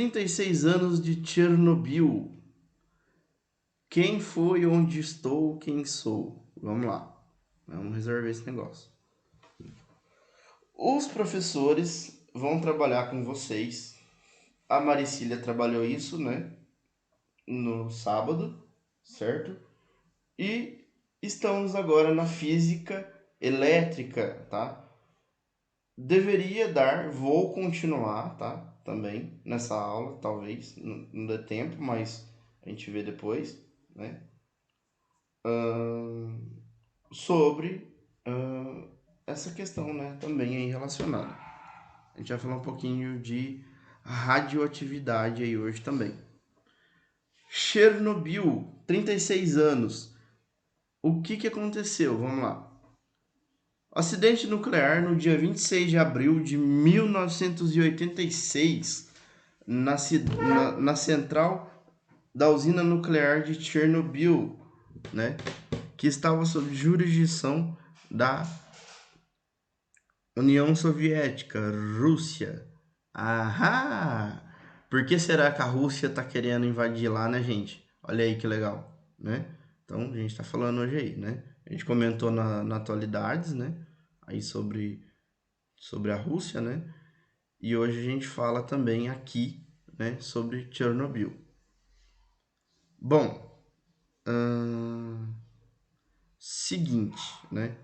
36 anos de Chernobyl. Quem foi, onde estou, quem sou? Vamos lá. Vamos resolver esse negócio. Os professores vão trabalhar com vocês. A Maricília trabalhou isso, né? No sábado, certo? E estamos agora na física elétrica, tá? Deveria dar, vou continuar, tá? Também nessa aula, talvez, não dê tempo, mas a gente vê depois, né? Sobre essa questão, né? Também aí relacionada. A gente vai falar um pouquinho de radioatividade aí hoje também. Chernobyl, 36 anos. O que aconteceu? Vamos lá. Acidente nuclear no dia 26 de abril de 1986 na central da usina nuclear de Chernobyl, né? Que estava sob jurisdição da União Soviética, Rússia. Ahá! Por que será que a Rússia está querendo invadir lá, né, gente? Olha aí que legal, né? Então, a gente está falando hoje aí, né? A gente comentou na atualidades, né? Aí sobre a Rússia, né? E hoje a gente fala também aqui, né, sobre Chernobyl. Bom, seguinte, né?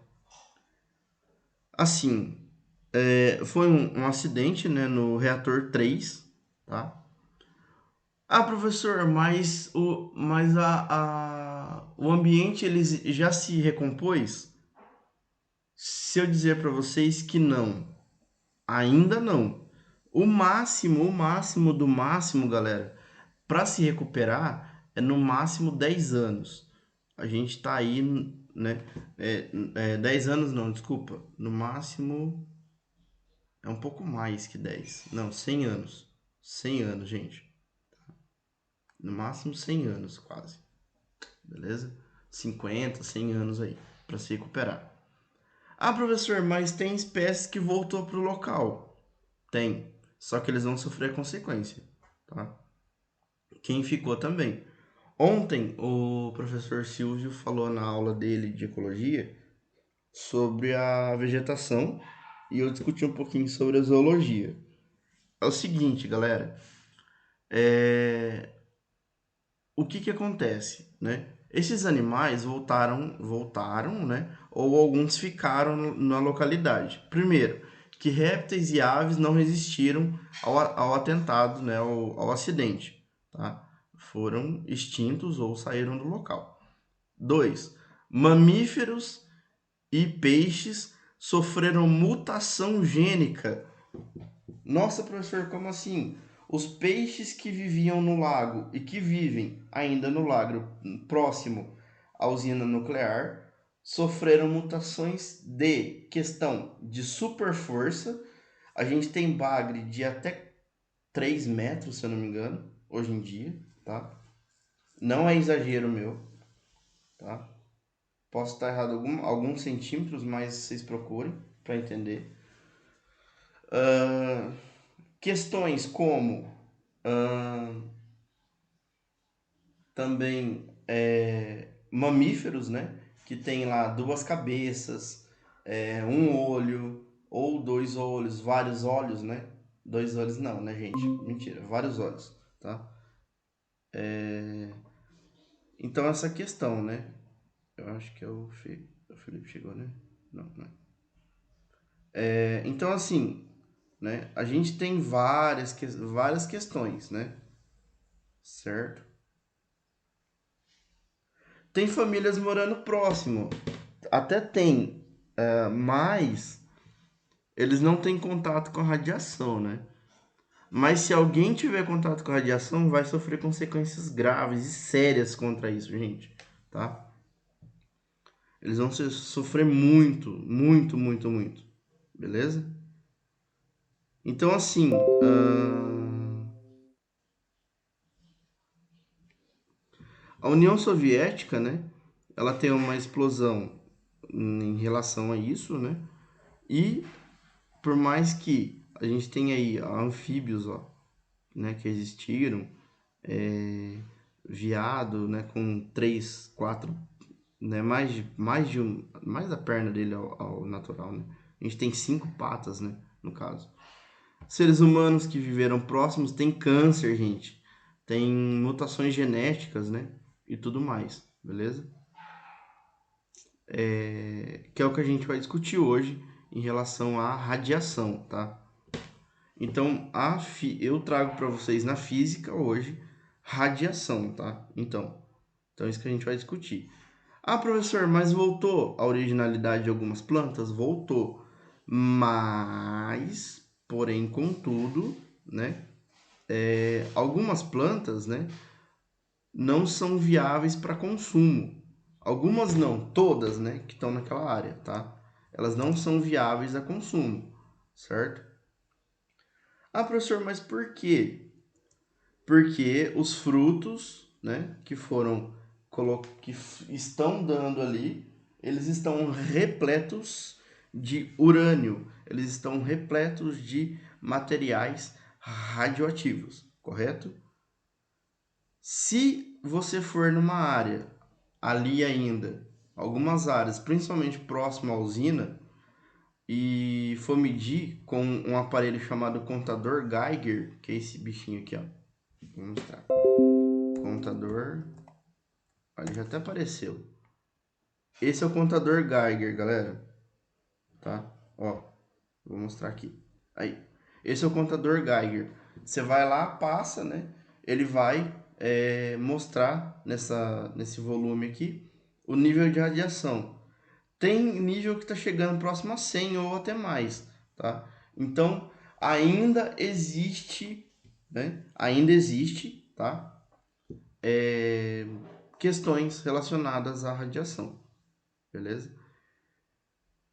Assim, foi um acidente, né, no reator 3, tá? Ah, professor, o ambiente ele já se recompôs? Se eu dizer para vocês que não, ainda não. O máximo do máximo, galera, para se recuperar é no máximo 10 anos. A gente tá aí, né? 10 anos não, desculpa. No máximo é um pouco mais que 10. Não, 100 anos. 100 anos, gente. No máximo 100 anos, quase. Beleza? 50, 100 anos aí para se recuperar. Ah, professor, mas tem espécies que voltou pro local. Tem. Só que eles vão sofrer consequência, tá? Quem ficou também. Ontem, o professor Silvio falou na aula dele de ecologia sobre a vegetação e eu discuti um pouquinho sobre a zoologia. É o seguinte, galera, o que acontece, né? Esses animais voltaram, né? Ou alguns ficaram na localidade. Primeiro, que répteis e aves não resistiram ao atentado, né? Ao acidente, tá? Foram extintos ou saíram do local. 2. Mamíferos e peixes sofreram mutação gênica. Nossa, professor, como assim? Os peixes que viviam no lago e que vivem ainda no lago próximo à usina nuclear sofreram mutações de questão de super força. A gente tem bagre de até 3 metros, se eu não me engano, hoje em dia, tá? Não é exagero meu, tá? Posso estar errado alguns centímetros, mas vocês procurem para entender. Questões como também mamíferos, né? Que tem lá duas cabeças, um olho ou dois olhos, vários olhos, né? Dois olhos não, né, gente? Mentira, vários olhos, tá? Então essa questão, né? Eu acho que o Felipe chegou, né? Não, não. Então assim, né? A gente tem várias questões, né? Certo? Tem famílias morando próximo, até tem, mas eles não têm contato com a radiação, né? Mas se alguém tiver contato com a radiação, vai sofrer consequências graves e sérias contra isso, gente, tá? Eles vão sofrer muito, muito, muito, muito, beleza? Então, assim, a União Soviética, né? Ela tem uma explosão em relação a isso, né? E por mais que a gente tenha aí anfíbios, ó, né, que existiram, veado, né, com 3, 4, né, mais da perna dele ao natural, né? A gente tem 5 patas, né, no caso. Seres humanos que viveram próximos têm câncer, gente. Tem mutações genéticas, né? E tudo mais, beleza? Que é o que a gente vai discutir hoje em relação à radiação, tá? Então, eu trago para vocês na física hoje radiação, tá? Então, isso que a gente vai discutir. Ah, professor, mas voltou a originalidade de algumas plantas? Voltou. Mas, porém, contudo, né? Algumas plantas, né? Não são viáveis para consumo. Algumas não, todas, né? Que estão naquela área, tá? Elas não são viáveis a consumo, certo? Ah, professor, mas por quê? Porque os frutos, né? Que estão dando ali, eles estão repletos de urânio, eles estão repletos de materiais radioativos, correto? Se você for numa área ali ainda, algumas áreas, principalmente próximo à usina, e for medir com um aparelho chamado contador Geiger, que é esse bichinho aqui, ó. Vou mostrar. Contador. Olha, já até apareceu. Esse é o contador Geiger, galera. Tá? Ó, vou mostrar aqui. Aí. Esse é o contador Geiger. Você vai lá, passa, né? Ele vai mostrar nesse volume aqui o nível de radiação. Tem nível que está chegando próximo a 100 ou até mais, tá? Então, ainda existe, né? Ainda existe, tá? Questões relacionadas à radiação, beleza?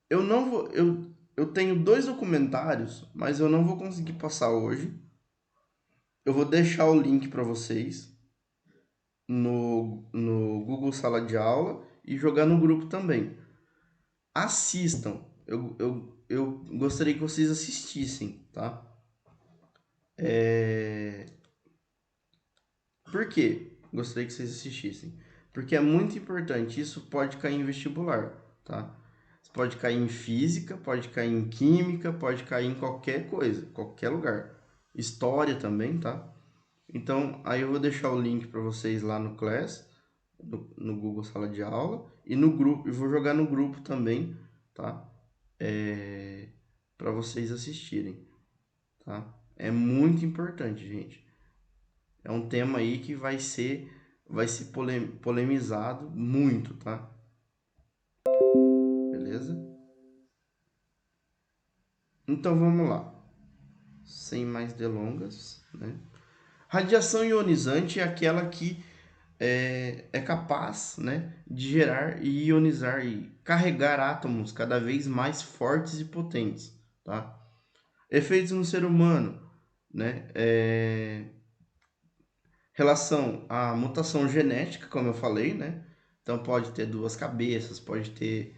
Eu não vou, eu tenho 2 documentários, mas eu não vou conseguir passar hoje. Eu vou deixar o link para vocês no Google Sala de Aula e jogar no grupo também. Assistam. Eu gostaria que vocês assistissem, tá? Por quê? Gostaria que vocês assistissem. Porque é muito importante. Isso pode cair em vestibular, tá? Pode cair em física, pode cair em química, pode cair em qualquer coisa, qualquer lugar. História também, tá? Então, aí eu vou deixar o link para vocês lá no Class, no Google Sala de Aula, e no grupo, eu vou jogar no grupo também, tá? Para vocês assistirem, tá? É muito importante, gente. É um tema aí que vai ser polemizado muito, tá? Beleza? Então vamos lá. Sem mais delongas, né? Radiação ionizante é aquela que é capaz, né, de gerar e ionizar e carregar átomos cada vez mais fortes e potentes, tá? Efeitos no ser humano, né? Relação à mutação genética, como eu falei, né? Então pode ter 2 cabeças, pode ter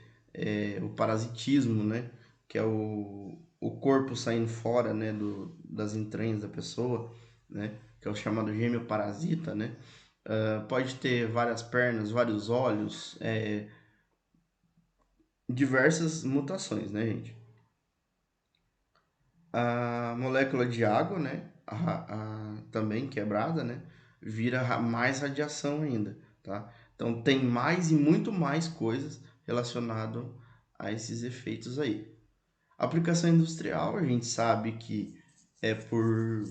o parasitismo, né? Que é o corpo saindo fora, né? Das entranhas da pessoa, né? Que é o chamado gêmeo parasita, né? Pode ter várias pernas, vários olhos, diversas mutações, né, gente? A molécula de água, né? Também quebrada, né? Vira mais radiação ainda, tá? Então tem mais e muito mais coisas relacionadas a esses efeitos aí. Aplicação industrial, a gente sabe que é por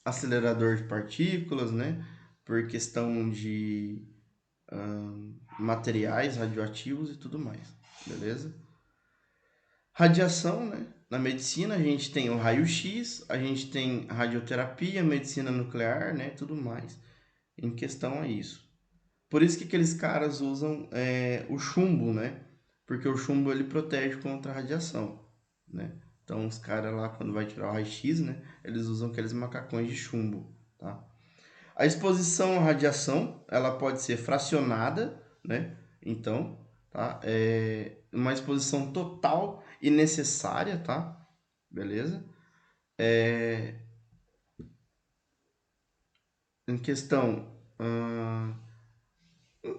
acelerador de partículas, né? Por questão de materiais radioativos e tudo mais, beleza? Radiação, né? Na medicina a gente tem o raio-x, a gente tem radioterapia, medicina nuclear, né? Tudo mais em questão a isso. Por isso que aqueles caras usam o chumbo, né? Porque o chumbo ele protege contra a radiação, né? Então os caras lá quando vai tirar o raio-x, né? Eles usam aqueles macacões de chumbo, tá? A exposição à radiação, ela pode ser fracionada, né? Então, tá? Uma exposição total e necessária, tá? Beleza? em questão,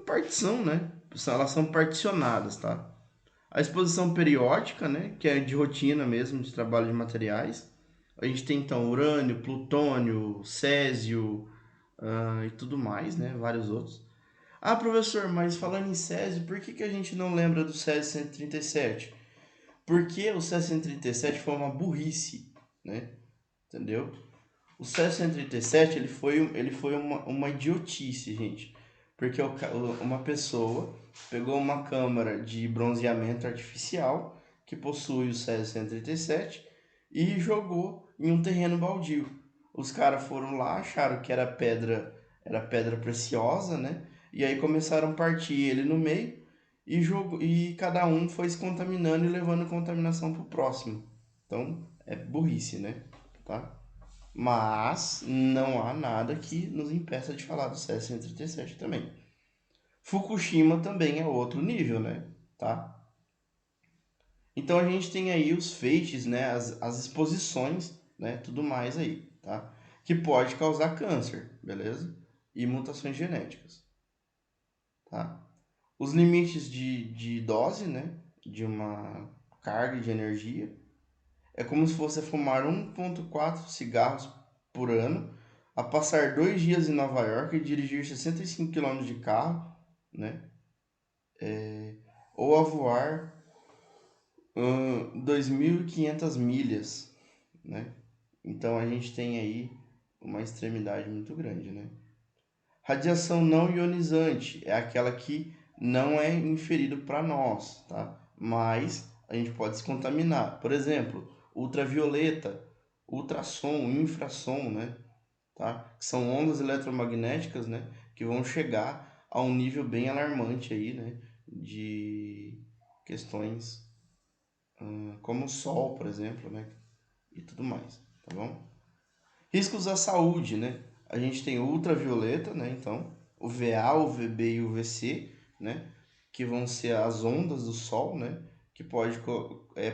partição, né? Elas são particionadas, tá? A exposição periódica, né, que é de rotina mesmo, de trabalho de materiais. A gente tem então urânio, plutônio, césio, e tudo mais, né, vários outros. Ah, professor, mas falando em césio, por que a gente não lembra do césio 137? Porque o césio 137 foi uma burrice, né? Entendeu? O Cessna 137 ele foi uma idiotice, gente. Porque uma pessoa pegou uma câmara de bronzeamento artificial que possui o Cessna 137 e jogou em um terreno baldio. Os caras foram lá, acharam que era pedra preciosa, né? E aí começaram a partir ele no meio e cada um foi se contaminando e levando contaminação pro próximo. Então, é burrice, né? Tá? Mas não há nada que nos impeça de falar do CS-137 também. Fukushima também é outro nível, né? Tá? Então a gente tem aí os feixes, né? As exposições, né? Tudo mais aí, tá? Que pode causar câncer, beleza? E mutações genéticas, tá? Os limites de dose, né? De uma carga de energia é como se fosse fumar 1,4 cigarros por ano, a passar 2 dias em Nova York e dirigir 65 quilômetros de carro, né? Ou a voar 2.500 milhas, né? Então a gente tem aí uma extremidade muito grande, né? Radiação não ionizante é aquela que não é inferido para nós, tá? Mas a gente pode se contaminar. Por exemplo, ultravioleta, ultrassom, infrassom, né? Tá? Que são ondas eletromagnéticas, né? Que vão chegar a um nível bem alarmante aí, né? De questões como o Sol, por exemplo, né? E tudo mais, tá bom? Riscos à saúde, né? A gente tem o ultravioleta, né? Então, o VA, o VB e o VC, né? Que vão ser as ondas do Sol, né? Que pode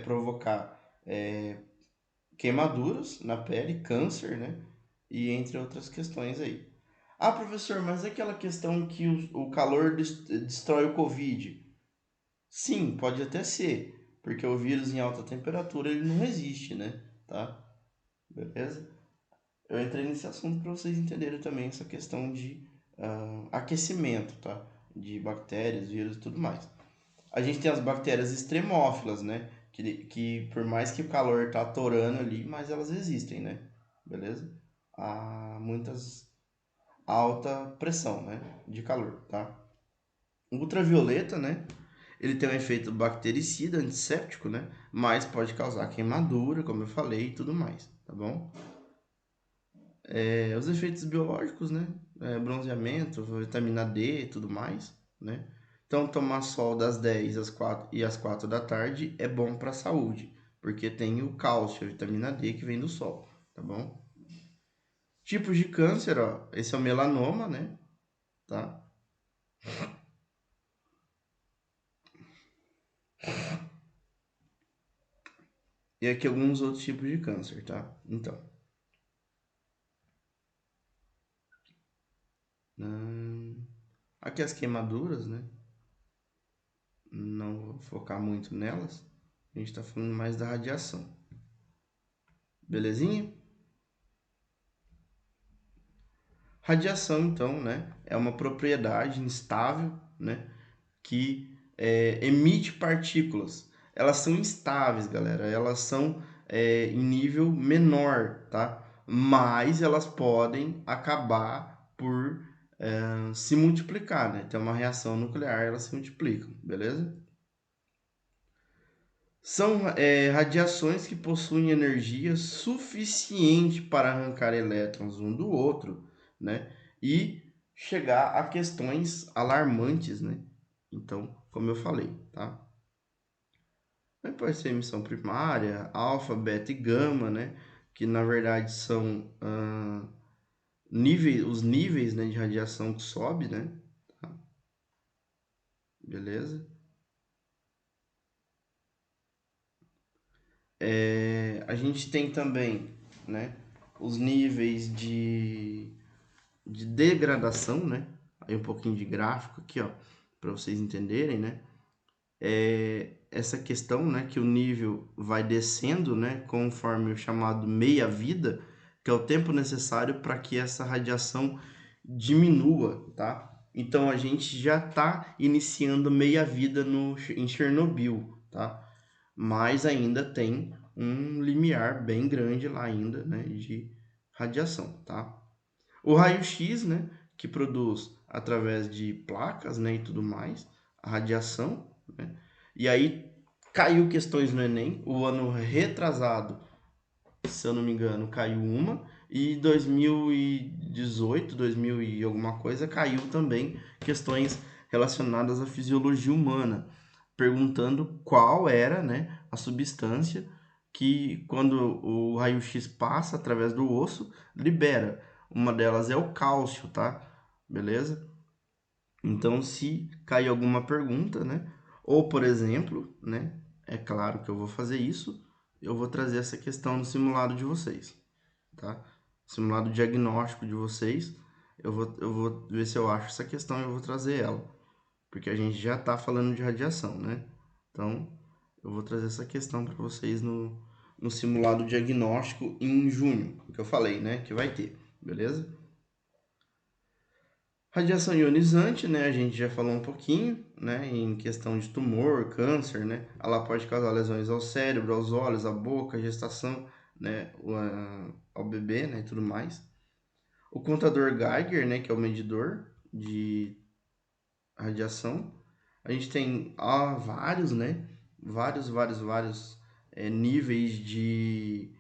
provocar queimaduras na pele, câncer, né? E entre outras questões aí. Ah, professor, mas é aquela questão que o calor destrói o Covid. Sim, pode até ser, porque o vírus em alta temperatura ele não resiste, né? Tá? Beleza? Eu entrei nesse assunto para vocês entenderem também essa questão de aquecimento, tá? De bactérias, vírus e tudo mais. A gente tem as bactérias extremófilas, né? Que por mais que o calor tá atorando ali, mas elas resistem, né? Beleza? A muitas alta pressão, né? De calor, tá? O ultravioleta, né? Ele tem um efeito bactericida, antisséptico, né? Mas pode causar queimadura, como eu falei, e tudo mais, tá bom? Os efeitos biológicos, né? Bronzeamento, vitamina D e tudo mais, né? Então, tomar sol das 10 às 4 e às 4 da tarde é bom para a saúde, porque tem o cálcio, a vitamina D que vem do sol, tá bom? Tipos de câncer, ó, esse é o melanoma, né? Tá? E aqui alguns outros tipos de câncer, tá? Então, hum, aqui as queimaduras, né? Não vou focar muito nelas. A gente tá falando mais da radiação. Belezinha? Radiação, então, né, é uma propriedade instável, né, que emite partículas. Elas são instáveis, galera. Elas são em nível menor, tá? Mas elas podem acabar por se multiplicar, né? Tem uma reação nuclear, elas se multiplicam, beleza? São radiações que possuem energia suficiente para arrancar elétrons um do outro, né? E chegar a questões alarmantes, né? Então, como eu falei, tá? Mas pode ser emissão primária, alfa, beta e gama, né? Que na verdade são os níveis, né, de radiação que sobe, né? Tá? Beleza? A gente tem também, né? Os níveis de degradação, né? Aí um pouquinho de gráfico aqui, ó, para vocês entenderem, né? Essa questão, né, que o nível vai descendo, né, conforme o chamado meia-vida, que é o tempo necessário para que essa radiação diminua, tá? Então a gente já está iniciando meia-vida em Chernobyl, tá? Mas ainda tem um limiar bem grande lá ainda, né, de radiação, tá? O raio-x, né, que produz através de placas, né, e tudo mais, a radiação, né? E aí caiu questões no Enem, o ano retrasado, se eu não me engano, caiu uma, e 2018, 2000 e alguma coisa, caiu também questões relacionadas à fisiologia humana, perguntando qual era, né, a substância que, quando o raio-x passa através do osso, libera. Uma delas é o cálcio, tá? Beleza? Então, se cair alguma pergunta, né? Ou, por exemplo, né? É claro que eu vou fazer isso, eu vou trazer essa questão no simulado de vocês, tá? Simulado diagnóstico de vocês, eu vou ver se eu acho essa questão e eu vou trazer ela, porque a gente já está falando de radiação, né? Então, eu vou trazer essa questão para vocês no simulado diagnóstico em junho, que eu falei, né? Que vai ter, beleza? Radiação ionizante, né? A gente já falou um pouquinho, né? Em questão de tumor, câncer, né? Ela pode causar lesões ao cérebro, aos olhos, à boca, gestação, né? Ao bebê, né? E tudo mais. O contador Geiger, né? Que é o medidor de radiação. A gente tem vários, né? Vários níveis de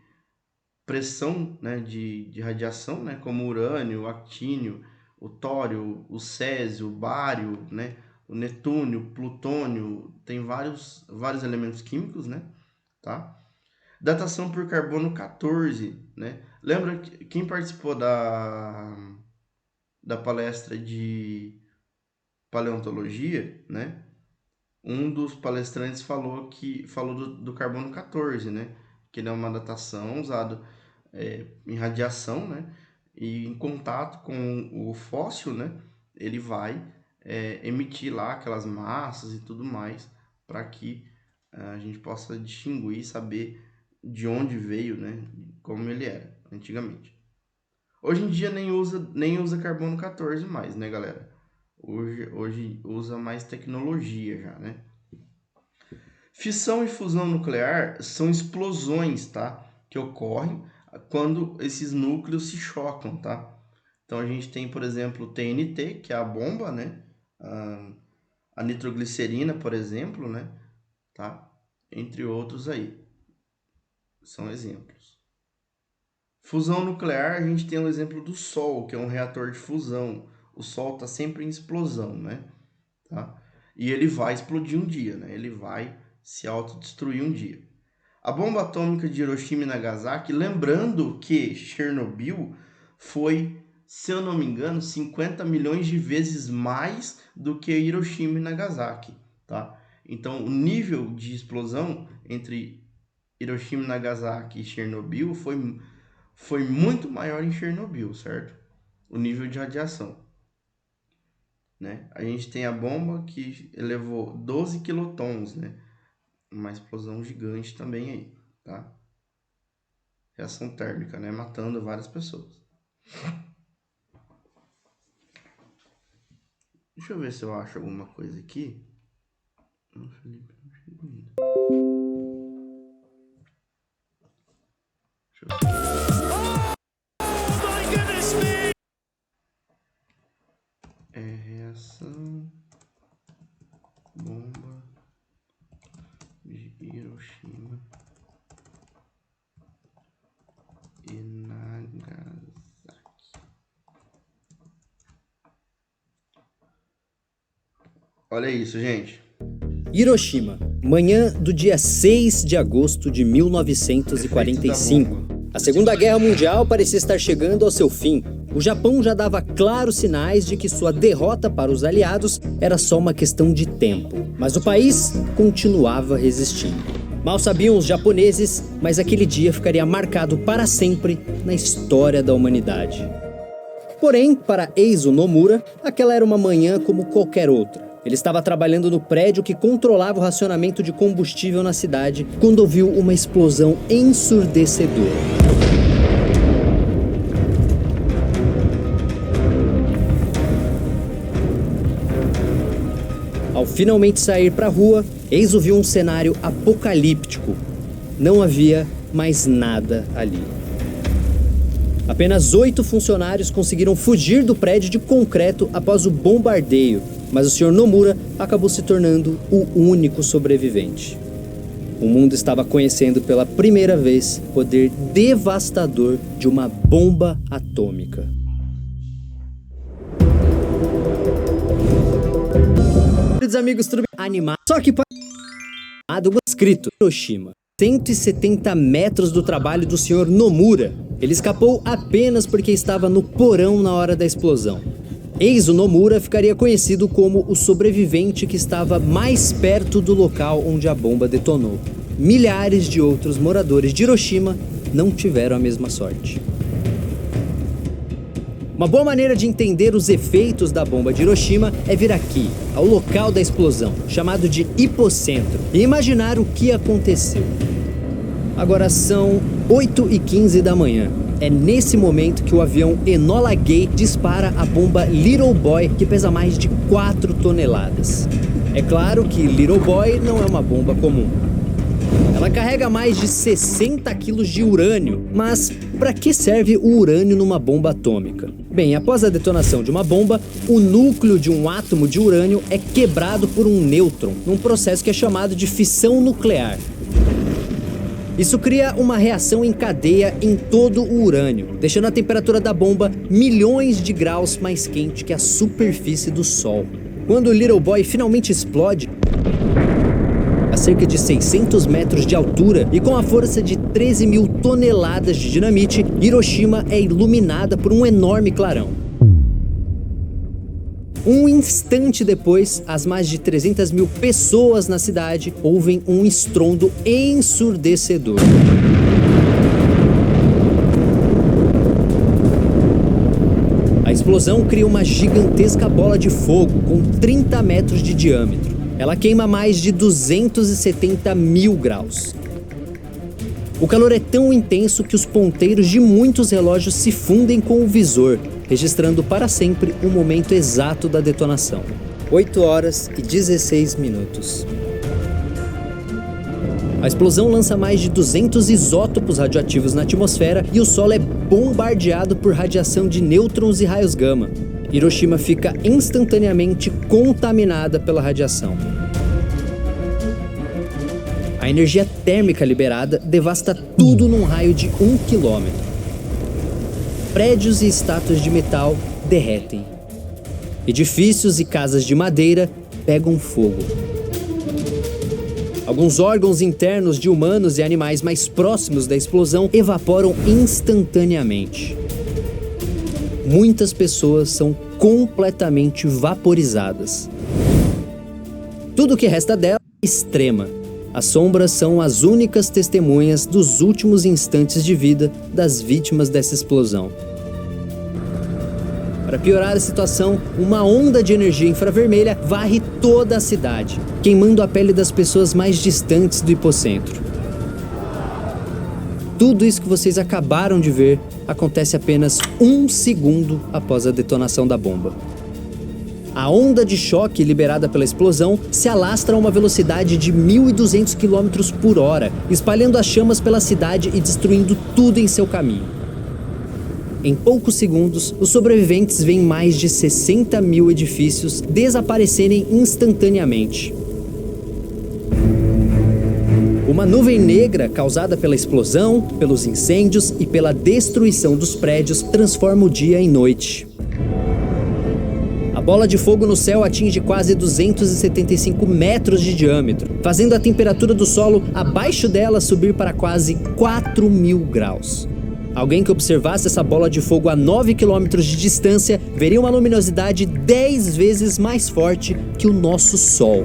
pressão, né? De radiação, né? Como o urânio, o actínio, o tório, o césio, o bário, né? O netúnio, o plutônio, tem vários elementos químicos, né? Tá? Datação por carbono 14, né? Lembra quem participou da palestra de paleontologia, né? Um dos palestrantes falou do carbono 14, né? Que ele é uma datação usada em radiação, né? E em contato com o fóssil, né? Ele vai emitir lá aquelas massas e tudo mais para que a gente possa distinguir e saber de onde veio, né? Como ele era antigamente. Hoje em dia nem usa carbono 14 mais, né, galera? Hoje usa mais tecnologia já, né? Fissão e fusão nuclear são explosões, tá? Que ocorrem quando esses núcleos se chocam, tá? Então a gente tem, por exemplo, o TNT, que é a bomba, né? A nitroglicerina, por exemplo, né? Tá? Entre outros aí. São exemplos. Fusão nuclear, a gente tem o exemplo do Sol, que é um reator de fusão. O Sol está sempre em explosão, né? Tá? E ele vai explodir um dia, né? Ele vai se autodestruir um dia. A bomba atômica de Hiroshima e Nagasaki, lembrando que Chernobyl foi, se eu não me engano, 50 milhões de vezes mais do que Hiroshima e Nagasaki, tá? Então, o nível de explosão entre Hiroshima, Nagasaki e Chernobyl foi muito maior em Chernobyl, certo? O nível de radiação. Né? A gente tem a bomba que elevou 12 quilotons, né? Uma explosão gigante também aí, tá? Reação térmica, né? Matando várias pessoas. Deixa eu ver se eu acho alguma coisa aqui. Não, Felipe, não chegou ainda. Deixa eu ver. Reação bomba de Hiroshima e Nagasaki. Olha isso, gente. Hiroshima, manhã do dia 6 de agosto de 1945. A Segunda Guerra Mundial parecia estar chegando ao seu fim. O Japão já dava claros sinais de que sua derrota para os aliados era só uma questão de tempo. Mas o país continuava resistindo. Mal sabiam os japoneses, mas aquele dia ficaria marcado para sempre na história da humanidade. Porém, para Eizo Nomura, aquela era uma manhã como qualquer outra. Ele estava trabalhando no prédio que controlava o racionamento de combustível na cidade quando ouviu uma explosão ensurdecedora. Ao finalmente sair para a rua, Eizo viu um cenário apocalíptico. Não havia mais nada ali. Apenas 8 funcionários conseguiram fugir do prédio de concreto após o bombardeio, mas o Sr. Nomura acabou se tornando o único sobrevivente. O mundo estava conhecendo pela primeira vez o poder devastador de uma bomba atômica. Queridos amigos, tudo bem? Animado. Só que escrito Hiroshima. 170 metros do trabalho do Sr. Nomura. Ele escapou apenas porque estava no porão na hora da explosão. Eizo Nomura ficaria conhecido como o sobrevivente que estava mais perto do local onde a bomba detonou. Milhares de outros moradores de Hiroshima não tiveram a mesma sorte. Uma boa maneira de entender os efeitos da bomba de Hiroshima é vir aqui, ao local da explosão, chamado de hipocentro, e imaginar o que aconteceu. Agora são 8h15 da manhã. É nesse momento que o avião Enola Gay dispara a bomba Little Boy, que pesa mais de 4 toneladas. É claro que Little Boy não é uma bomba comum. Ela carrega mais de 60 quilos de urânio, mas para que serve o urânio numa bomba atômica? Bem, após a detonação de uma bomba, o núcleo de um átomo de urânio é quebrado por um nêutron, num processo que é chamado de fissão nuclear. Isso cria uma reação em cadeia em todo o urânio, deixando a temperatura da bomba milhões de graus mais quente que a superfície do Sol. Quando o Little Boy finalmente explode, a cerca de 600 metros de altura e com a força de 13 mil toneladas de dinamite, Hiroshima é iluminada por um enorme clarão. Um instante depois, as mais de 300 mil pessoas na cidade ouvem um estrondo ensurdecedor. A explosão cria uma gigantesca bola de fogo com 30 metros de diâmetro. Ela queima mais de 270 mil graus. O calor é tão intenso que os ponteiros de muitos relógios se fundem com o visor, registrando para sempre o momento exato da detonação. 8h16. A explosão lança mais de 200 isótopos radioativos na atmosfera e o solo é bombardeado por radiação de nêutrons e raios gama. Hiroshima fica instantaneamente contaminada pela radiação. A energia térmica liberada devasta tudo num raio de 1 quilômetro. Prédios e estátuas de metal derretem. Edifícios e casas de madeira pegam fogo. Alguns órgãos internos de humanos e animais mais próximos da explosão evaporam instantaneamente. Muitas pessoas são completamente vaporizadas. Tudo o que resta dela é extrema. As sombras são as únicas testemunhas dos últimos instantes de vida das vítimas dessa explosão. Para piorar a situação, uma onda de energia infravermelha varre toda a cidade, queimando a pele das pessoas mais distantes do hipocentro. Tudo isso que vocês acabaram de ver acontece apenas 1 segundo após a detonação da bomba. A onda de choque liberada pela explosão se alastra a uma velocidade de 1.200 km por hora, espalhando as chamas pela cidade e destruindo tudo em seu caminho. Em poucos segundos, os sobreviventes veem mais de 60 mil edifícios desaparecerem instantaneamente. Uma nuvem negra causada pela explosão, pelos incêndios e pela destruição dos prédios transforma o dia em noite. A bola de fogo no céu atinge quase 275 metros de diâmetro, fazendo a temperatura do solo abaixo dela subir para quase 4.000 graus. Alguém que observasse essa bola de fogo a 9 km de distância veria uma luminosidade 10 vezes mais forte que o nosso Sol.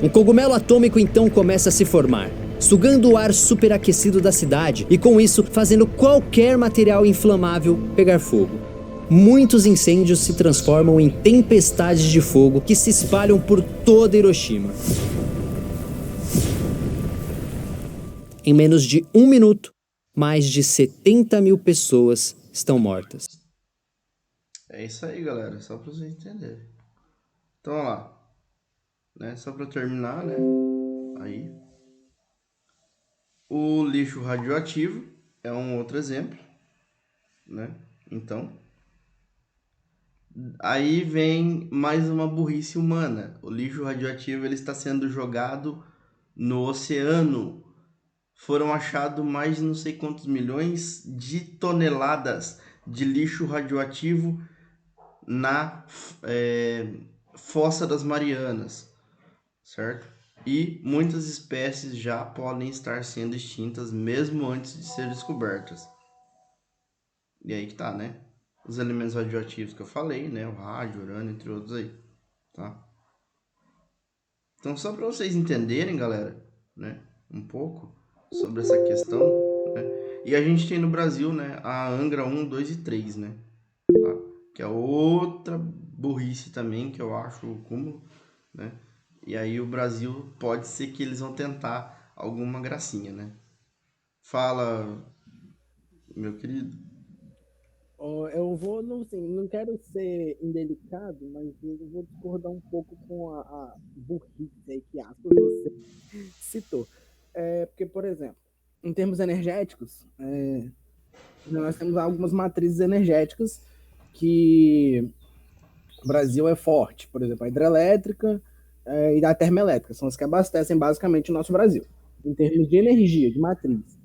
Um cogumelo atômico então começa a se formar. sugando o ar superaquecido da cidade e com isso fazendo qualquer material inflamável pegar fogo. Muitos incêndios se transformam em tempestades de fogo que se espalham por toda Hiroshima. Em menos de 1 minuto, mais de 70 mil pessoas estão mortas. É isso aí, galera, só para vocês entenderem. Então, olha lá, né? Só para terminar, né? Aí, o lixo radioativo é um outro exemplo, né? Então, aí vem mais uma burrice humana. O lixo radioativo ele está sendo jogado no oceano. Foram achados mais de não sei quantos milhões de toneladas de lixo radioativo na Fossa das Marianas, certo? E muitas espécies já podem estar sendo extintas mesmo antes de ser descobertas. E aí que tá, né? Os elementos radioativos que eu falei, né? O rádio, o urânio, entre outros aí, tá? Então, só para vocês entenderem, galera, né? Um pouco sobre essa questão, né? E a gente tem no Brasil, né? A Angra 1, 2 e 3, né? Tá? Que é outra burrice também, que eu acho o cúmulo, né? E aí o Brasil pode ser que eles vão tentar alguma gracinha, né? Fala, meu querido. Eu vou, não, assim, não quero ser indelicado, mas eu vou discordar um pouco com a burrice aí que aspas você citou. Porque, por exemplo, em termos energéticos, nós temos algumas matrizes energéticas que o Brasil é forte. Por exemplo, a hidrelétrica e a termoelétrica são as que abastecem basicamente o nosso Brasil, em termos de energia, de matriz.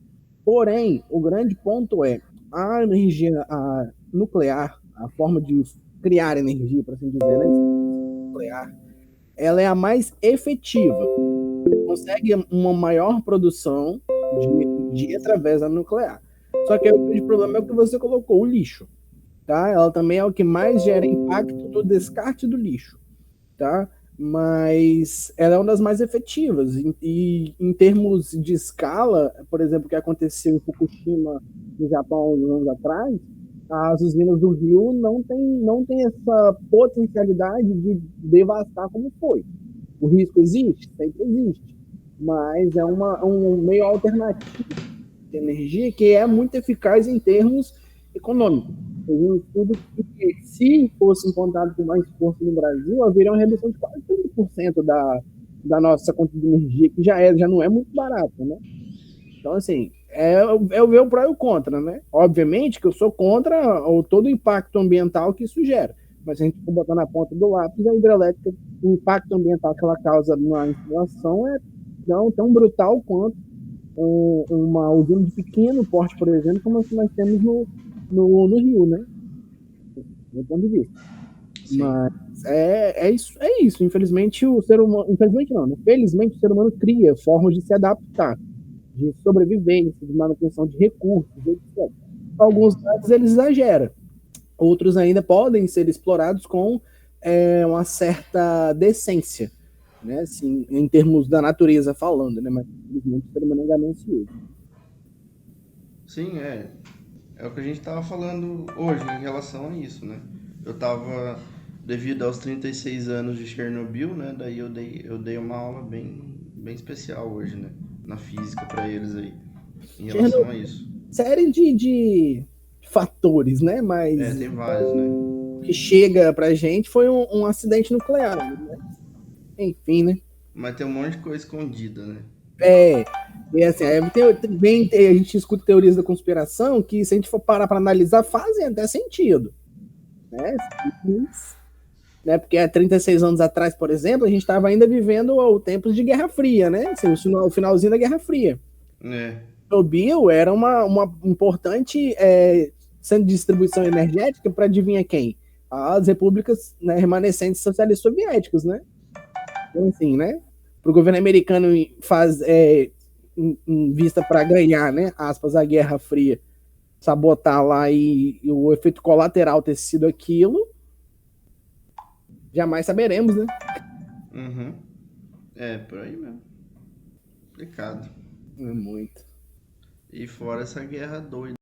Porém, o grande ponto é a energia nuclear, a forma de criar energia, por assim dizer, né? Nuclear, ela é a mais efetiva. Consegue uma maior produção de energia através da nuclear. Só que o grande problema é o que você colocou, o lixo. Tá? Ela também é o que mais gera impacto no descarte do lixo. Tá? Mas ela é uma das mais efetivas. E em termos de escala, por exemplo, o que aconteceu em Fukushima, no Japão, uns anos atrás, as usinas do Rio não tem essa potencialidade de devastar como foi. O risco existe? Sempre existe. Mas é um meio alternativo de energia que é muito eficaz em termos econômicos. Tem um estudo que, se fosse encontrado com mais força no Brasil, haveria uma redução de quase 30% da nossa conta de energia, que já não é muito barata, né? Então, assim, é ver o pró e o contra, né? Obviamente que eu sou contra todo o impacto ambiental que isso gera, mas se a gente for botar na ponta do lápis, a hidrelétrica, o impacto ambiental que ela causa na instalação é tão brutal quanto uma usina de pequeno porte, por exemplo, como nós temos no Rio, né? Do meu ponto de vista. Sim. Mas é isso. Infelizmente, o ser humano. Infelizmente não, né? Felizmente o ser humano cria formas de se adaptar, de sobrevivência, de manutenção de recursos, etc. Alguns dados eles exageram. Outros ainda podem ser explorados com uma certa decência, né? Assim, em termos da natureza falando, né? Mas infelizmente o ser humano é ganancioso. Sim, é o que a gente estava falando hoje em relação a isso, né? Eu estava, devido aos 36 anos de Chernobyl, né? Daí eu dei uma aula bem especial hoje, né? Na física para eles aí, em relação a isso. Série de fatores, né? Mas tem vários, né? O que chega pra gente foi um acidente nuclear, né? Enfim, né? Mas tem um monte de coisa escondida, né? E assim, a gente escuta teorias da conspiração que, se a gente for parar para analisar, fazem até sentido. Né? Porque há 36 anos atrás, por exemplo, a gente estava ainda vivendo o tempo de Guerra Fria, né? Assim, o finalzinho da Guerra Fria. Chernobyl era uma importante centro de distribuição energética para adivinha quem? As repúblicas, né, remanescentes socialistas soviéticos, né? Então, assim, né? Para o governo americano em vista para ganhar, né, aspas, a Guerra Fria, sabotar lá e o efeito colateral ter sido aquilo, jamais saberemos, né? Por aí mesmo. Complicado. É muito. E fora essa guerra doida